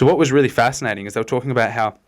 So what was really fascinating is they were talking about how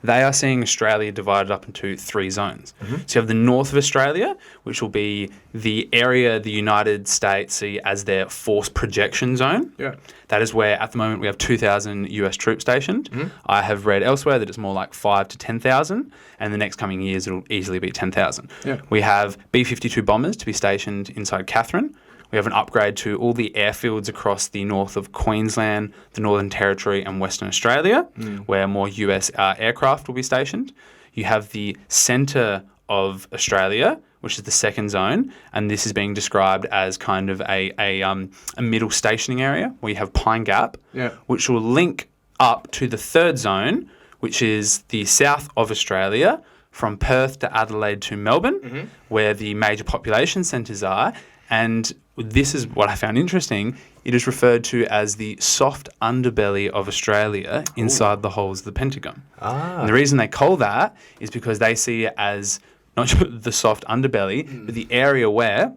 they are seeing Australia divided up into 3 zones. So you have the north of Australia, which will be the area the United States see as their force projection zone. Yeah. That is where, at the moment, we have 2,000 US troops stationed. I have read elsewhere that it's more like 5 to 10,000, and the next coming years it'll easily be 10,000. Yeah. We have B-52 bombers to be stationed inside Katherine. We have an upgrade to all the airfields across the north of Queensland, the Northern Territory and Western Australia, where more US aircraft will be stationed. You have the centre of Australia, which is the second zone, and this is being described as kind of a middle stationing area where you have Pine Gap, which will link up to the third zone, which is the south of Australia, from Perth to Adelaide to Melbourne, where the major population centres are. And this is what I found interesting. It is referred to as the soft underbelly of Australia inside the holes of the Pentagon. And the reason they call that is because they see it as not just the soft underbelly, but the area where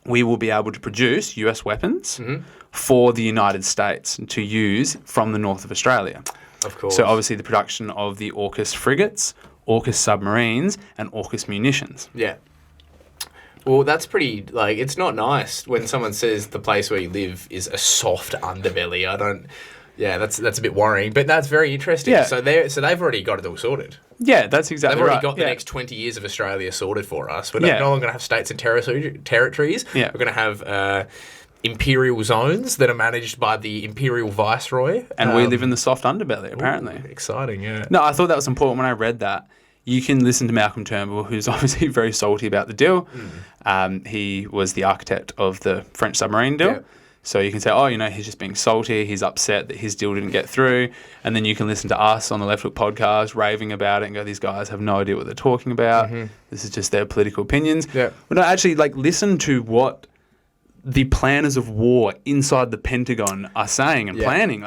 we will be able to produce US weapons for the United States to use from the north of Australia. Of course. So obviously the production of the AUKUS frigates, AUKUS submarines, and AUKUS munitions. Yeah. Well, that's pretty, it's not nice when someone says the place where you live is a soft underbelly. That's a bit worrying, but that's very interesting. Yeah. So they've already got it all sorted. Yeah, that's exactly They've right. already got the next 20 years of Australia sorted for us. We're no longer going to have states and territories. Yeah. We're going to have imperial zones that are managed by the imperial viceroy. And we live in the soft underbelly, apparently. Ooh, exciting, yeah. No, I thought that was important when I read that. You can listen to Malcolm Turnbull, who's obviously very salty about the deal. He was the architect of the French submarine deal. Yeah. So you can say, he's just being salty. He's upset that his deal didn't get through. And then you can listen to us on the Left Hook podcast raving about it and go, these guys have no idea what they're talking about. This is just their political opinions. Yeah. But no, actually, listen to what the planners of war inside the Pentagon are saying and planning.